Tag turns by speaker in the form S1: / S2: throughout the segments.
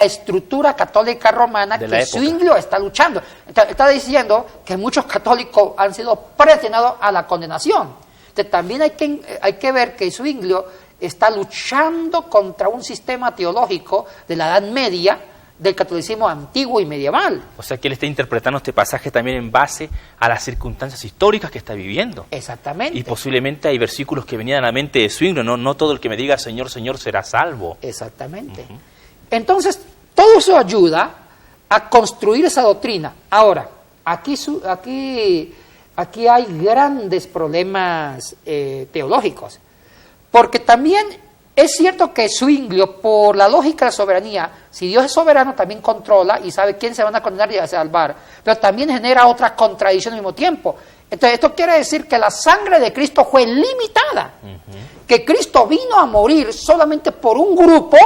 S1: estructura católica romana
S2: de
S1: que Zwinglio está luchando. Está diciendo que muchos católicos han sido predestinados a la condenación. Entonces, también hay que ver que Zwinglio está luchando contra un sistema teológico de la Edad Media, del catolicismo antiguo y medieval.
S2: O sea que él está interpretando este pasaje también en base a las circunstancias históricas que está viviendo.
S1: Exactamente.
S2: Y posiblemente hay versículos que venían a la mente de Zwinglio, no todo el que me diga Señor, Señor será salvo.
S1: Exactamente. Entonces, todo eso ayuda a construir esa doctrina. Ahora, aquí hay grandes problemas teológicos, porque también es cierto que Zwinglio, por la lógica de la soberanía, si Dios es soberano, también controla y sabe quién se van a condenar y a salvar, pero también genera otra contradicción al mismo tiempo. Entonces, esto quiere decir que la sangre de Cristo fue limitada, que Cristo vino a morir solamente por un grupo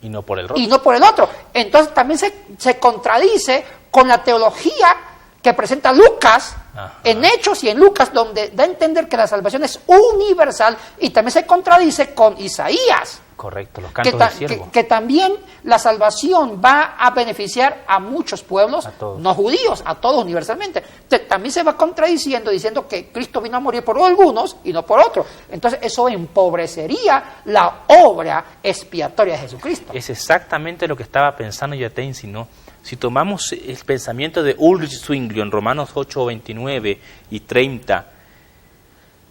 S2: y no por el otro.
S1: Y no por el otro. Entonces, también se contradice con la teología que presenta Lucas, en Hechos y en Lucas, donde da a entender que la salvación es universal, y también se contradice con Isaías.
S2: Correcto, los cantos del siervo.
S1: Que también la salvación va a beneficiar a muchos pueblos no judíos, a todos universalmente. Entonces, también se va contradiciendo, diciendo que Cristo vino a morir por algunos y no por otros. Entonces, eso empobrecería la obra expiatoria de Jesucristo.
S2: Es exactamente lo que estaba pensando Yatensi, ¿no? Si tomamos el pensamiento de Ulrich Zwinglio en Romanos 8, 29 y 30,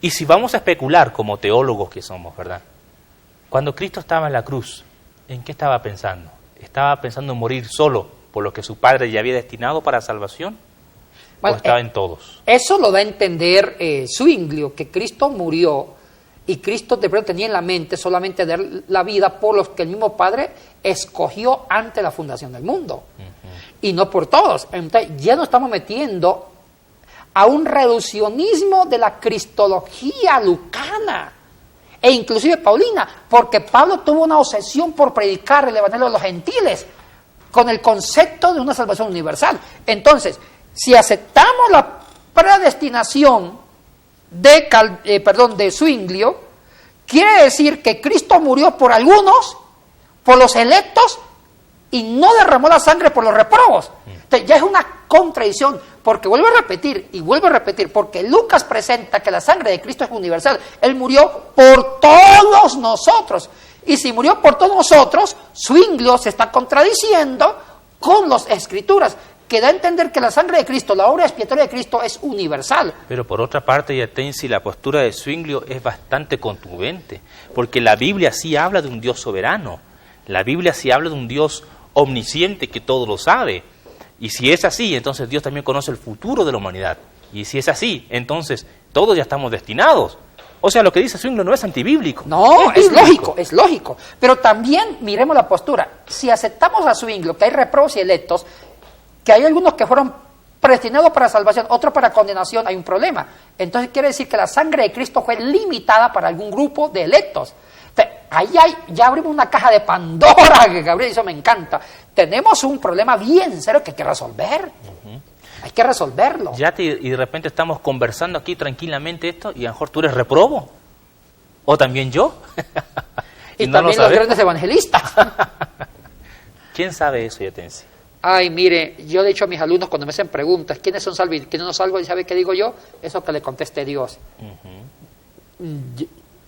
S2: y si vamos a especular como teólogos que somos, ¿verdad? Cuando Cristo estaba en la cruz, ¿en qué estaba pensando? ¿Estaba pensando en morir solo por lo que su Padre ya había destinado para salvación?
S1: Bueno,
S2: ¿O estaba en todos?
S1: Eso lo da a entender Zwinglio, que Cristo murió y Cristo de pronto tenía en la mente solamente dar la vida por los que el mismo Padre escogió ante la fundación del mundo. Y no por todos. Entonces, ya nos estamos metiendo a un reduccionismo de la cristología lucana e inclusive paulina, porque Pablo tuvo una obsesión por predicar el evangelio de los gentiles con el concepto de una salvación universal. Entonces, si aceptamos la predestinación de Zwinglio, quiere decir que Cristo murió por algunos, por los electos, y no derramó la sangre por los reprobos. Entonces, ya es una contradicción, porque vuelvo a repetir, porque Lucas presenta que la sangre de Cristo es universal. Él murió por todos nosotros. Y si murió por todos nosotros, Zwinglio se está contradiciendo con las Escrituras, que da a entender que la sangre de Cristo, la obra expiatoria de Cristo, es universal.
S2: Pero por otra parte, Yatensi, la postura de Zwinglio es bastante contundente, porque la Biblia sí habla de un Dios soberano. La Biblia sí habla de un Dios omnisciente que todo lo sabe. Y si es así, entonces Dios también conoce el futuro de la humanidad. Y si es así, entonces todos ya estamos destinados. O sea, lo que dice Zwinglio no es antibíblico.
S1: No, es lógico. Pero también miremos la postura. Si aceptamos a Zwinglio, que hay reprobos y electos, que hay algunos que fueron predestinados para salvación, otros para condenación, hay un problema. Entonces quiere decir que la sangre de Cristo fue limitada para algún grupo de electos. Ahí ya abrimos una caja de Pandora, que Gabriel, eso me encanta. Tenemos un problema bien serio que hay que resolver. Hay que resolverlo.
S2: Y de repente estamos conversando aquí tranquilamente esto, y a lo mejor tú eres reprobo. O también yo.
S1: y también los grandes evangelistas.
S2: ¿Quién sabe eso, Yatensi?
S1: Ay, mire, yo le he dicho a mis alumnos cuando me hacen preguntas, ¿quiénes son salvos y quiénes no salvos? ¿Y sabe qué digo yo? Eso que le conteste Dios.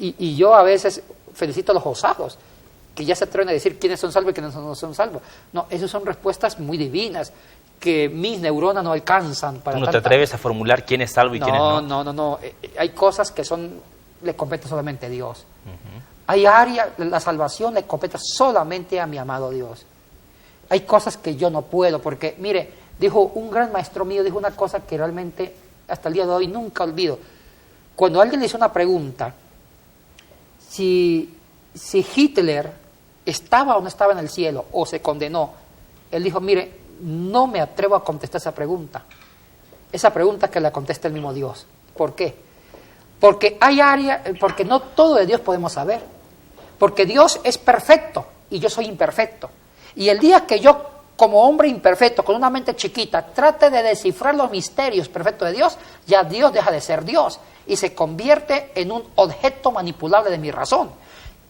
S1: Y yo a veces felicito a los osados, que ya se atreven a decir quiénes son salvos y quiénes no son salvos. No, esas son respuestas muy divinas, que mis neuronas no alcanzan para.
S2: ¿Tú no te atreves a formular quién es salvo y quién no?
S1: No. Hay cosas que le compete solamente a Dios. Hay áreas, la salvación le compete solamente a mi amado Dios. Hay cosas que yo no puedo, porque, mire, dijo un gran maestro mío, dijo una cosa que realmente hasta el día de hoy nunca olvido. Cuando alguien le hizo una pregunta, si Hitler estaba o no estaba en el cielo, o se condenó, él dijo, mire, no me atrevo a contestar esa pregunta. Esa pregunta que la contesta el mismo Dios. ¿Por qué? Porque hay áreas, porque no todo de Dios podemos saber. Porque Dios es perfecto y yo soy imperfecto. Y el día que yo, como hombre imperfecto, con una mente chiquita, trate de descifrar los misterios perfectos de Dios, ya Dios deja de ser Dios y se convierte en un objeto manipulable de mi razón.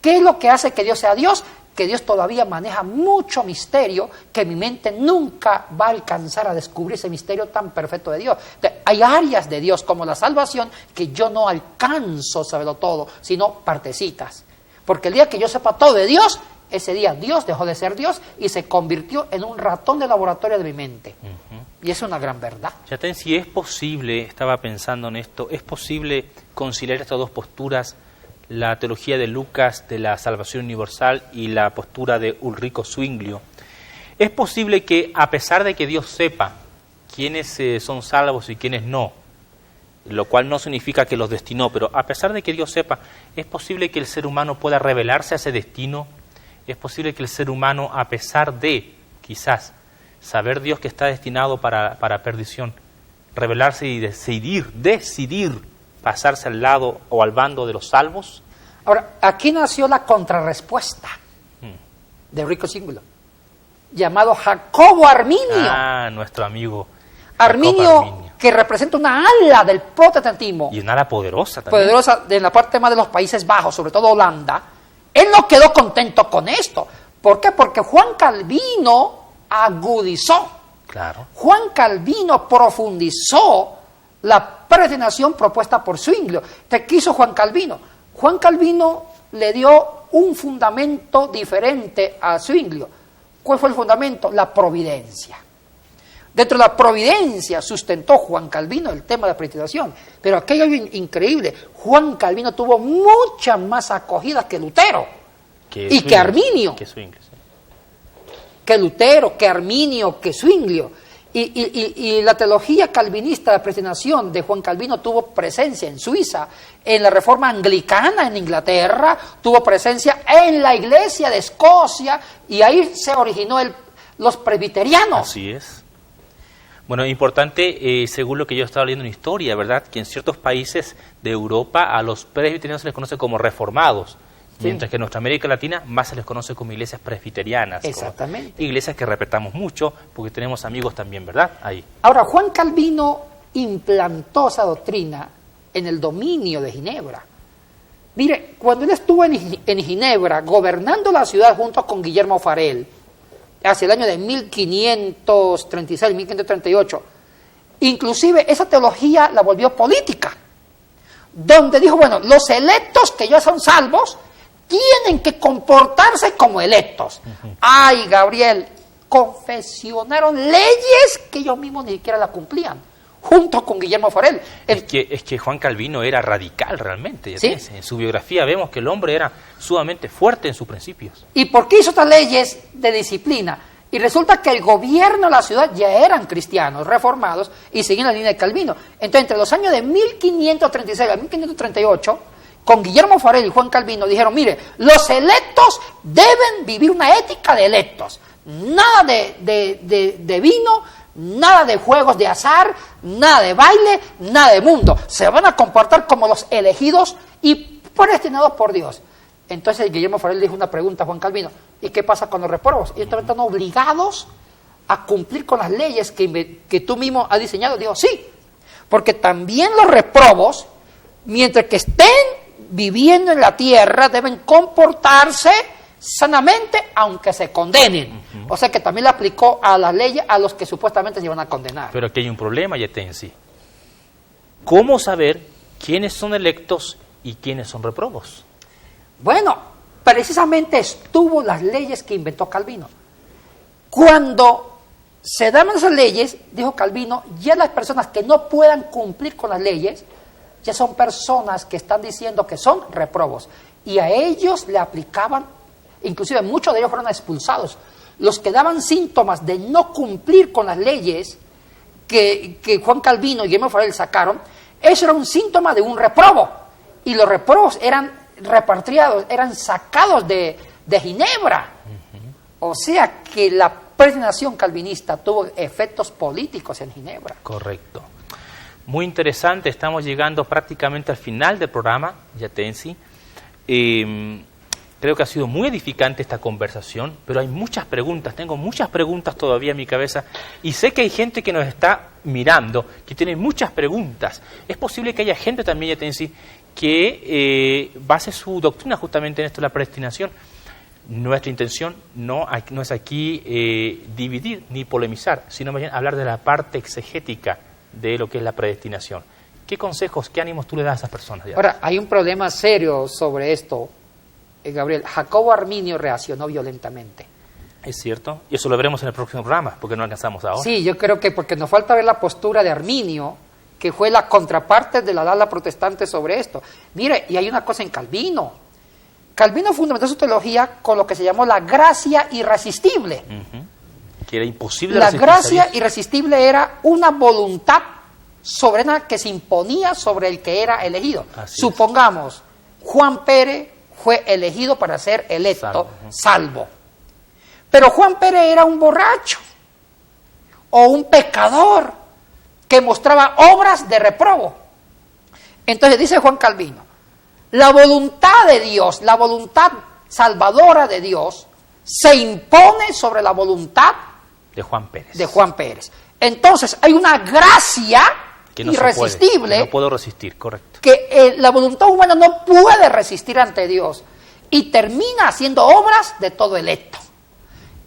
S1: ¿Qué es lo que hace que Dios sea Dios? que Dios todavía maneja mucho misterio, que mi mente nunca va a alcanzar a descubrir ese misterio tan perfecto de Dios. Entonces, hay áreas de Dios como la salvación que yo no alcanzo a saberlo todo, sino partecitas. Porque el día que yo sepa todo de Dios, ese día Dios dejó de ser Dios y se convirtió en un ratón de laboratorio de mi mente. Y es una gran verdad.
S2: Yaten, si es posible, estaba pensando en esto, ¿es posible conciliar estas dos posturas, la teología de Lucas de la salvación universal y la postura de Ulrico Zwinglio? ¿Es posible que, a pesar de que Dios sepa quiénes son salvos y quiénes no, lo cual no significa que los destinó, pero a pesar de que Dios sepa, es posible que el ser humano pueda revelarse a ese destino? ¿Es posible que el ser humano, a pesar de, quizás, saber Dios que está destinado para perdición, revelarse y decidir pasarse al lado o al bando de los salvos?
S1: Ahora, aquí nació la contrarrespuesta de Ulrico Zwinglio, llamado Jacobo Arminio.
S2: Ah, nuestro amigo
S1: Arminio, que representa una ala del protestantismo.
S2: Y una ala poderosa también.
S1: Poderosa en la parte más de los Países Bajos, sobre todo Holanda. Él no quedó contento con esto. ¿Por qué? Porque Juan Calvino agudizó.
S2: Claro.
S1: Juan Calvino profundizó la predestinación propuesta por Zwinglio. ¿Qué hizo Juan Calvino? Juan Calvino le dio un fundamento diferente a Zwinglio. ¿Cuál fue el fundamento? La providencia. Dentro de la providencia sustentó Juan Calvino el tema de la predestinación. Pero aquello es increíble. Juan Calvino tuvo muchas más acogidas que Lutero y que Arminio. Que Lutero, que Arminio, que Zwinglio. Y la teología calvinista de la predestinación de Juan Calvino tuvo presencia en Suiza, en la Reforma Anglicana en Inglaterra, tuvo presencia en la Iglesia de Escocia, y ahí se originó los presbiterianos.
S2: Así es. Bueno, importante, según lo que yo estaba leyendo en historia, ¿verdad?, que en ciertos países de Europa a los presbiterianos se les conoce como reformados, sí, mientras que en nuestra América Latina más se les conoce como iglesias presbiterianas.
S1: Exactamente.
S2: Iglesias que respetamos mucho, porque tenemos amigos también, ¿verdad?, ahí.
S1: Ahora, Juan Calvino implantó esa doctrina en el dominio de Ginebra. Mire, cuando él estuvo en Ginebra, gobernando la ciudad junto con Guillermo Farel, hacia el año de 1536, 1538, inclusive esa teología la volvió política, donde dijo, bueno, los electos que ya son salvos tienen que comportarse como electos. Ay, Gabriel, confesionaron leyes que ellos mismos ni siquiera la cumplían, junto con Guillermo Farel.
S2: Es que Juan Calvino era radical realmente.
S1: ¿Sí?
S2: En su biografía vemos que el hombre era sumamente fuerte en sus principios.
S1: ¿Y por qué hizo estas leyes de disciplina? Y resulta que el gobierno de la ciudad ya eran cristianos, reformados, y seguían la línea de Calvino. Entonces, entre los años de 1536 a 1538, con Guillermo Farel y Juan Calvino dijeron, mire, los electos deben vivir una ética de electos. Nada de vino, nada de juegos de azar, nada de baile, nada de mundo. Se van a comportar como los elegidos y predestinados por Dios. Entonces Guillermo Farel dijo una pregunta a Juan Calvino, ¿y qué pasa con los reprobos? Ellos también están obligados a cumplir con las leyes que tú mismo has diseñado. Digo, sí, porque también los reprobos, mientras que estén viviendo en la tierra, deben comportarse sanamente, aunque se condenen. O sea que también le aplicó a las leyes a los que supuestamente se iban a condenar.
S2: Pero aquí hay un problema, Yatensi. ¿Cómo saber quiénes son electos y quiénes son reprobos?
S1: Bueno, precisamente estuvo las leyes que inventó Calvino. Cuando se daban esas leyes, dijo Calvino, ya las personas que no puedan cumplir con las leyes, ya son personas que están diciendo que son reprobos. Y a ellos le aplicaban, inclusive muchos de ellos fueron expulsados. Los que daban síntomas de no cumplir con las leyes que Juan Calvino y Guillermo Farel sacaron, eso era un síntoma de un reprobo. Y los reprobos eran repatriados, eran sacados de Ginebra. O sea que la predestinación calvinista tuvo efectos políticos en Ginebra.
S2: Correcto. Muy interesante, estamos llegando prácticamente al final del programa, Yatensi. Creo que ha sido muy edificante esta conversación, pero hay muchas preguntas, tengo muchas preguntas todavía en mi cabeza y sé que hay gente que nos está mirando, que tiene muchas preguntas. Es posible que haya gente también, Yatensi, que base su doctrina justamente en esto de la predestinación. Nuestra intención no es aquí dividir ni polemizar, sino más bien hablar de la parte exegética de lo que es la predestinación. ¿Qué consejos, qué ánimos tú le das a esas personas?
S1: Ahora, hay un problema serio sobre esto, Gabriel. Jacobo Arminio reaccionó violentamente.
S2: Es cierto, y eso lo veremos en el próximo programa, porque no alcanzamos ahora.
S1: Sí, yo creo que porque nos falta ver la postura de Arminio, que fue la contraparte de la ala protestante sobre esto. Mire, y hay una cosa en Calvino. Calvino fundamentó su teología con lo que se llamó la gracia irresistible.
S2: Que era imposible
S1: La
S2: resistirse
S1: gracia
S2: a Dios.
S1: irresistible era una voluntad soberana que se imponía sobre el que era elegido.
S2: Así
S1: Supongamos, Juan Pérez fue elegido para ser electo, salvo. Pero Juan Pérez era un borracho o un pecador que mostraba obras de reprobo. Entonces dice Juan Calvino, la voluntad de Dios, la voluntad salvadora de Dios, se impone sobre la voluntad
S2: de Juan Pérez.
S1: de Juan Pérez. Entonces hay una gracia
S2: Que no
S1: irresistible,
S2: se puede, que no puedo resistir, correcto.
S1: que la voluntad humana no puede resistir ante Dios y termina haciendo obras de todo electo.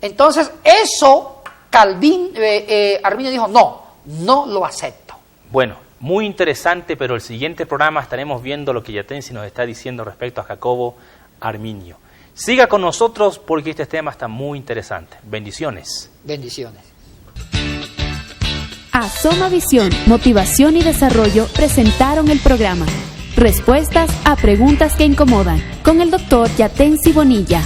S1: Entonces eso Arminio dijo, no lo acepto.
S2: Bueno, muy interesante, pero el siguiente programa estaremos viendo lo que Yatensi nos está diciendo respecto a Jacobo Arminio. Siga con nosotros porque este tema está muy interesante. Bendiciones.
S1: Bendiciones.
S3: Asoma Visión, Motivación y Desarrollo presentaron el programa Respuestas a Preguntas que Incomodan con el Dr. Yatensi Bonilla.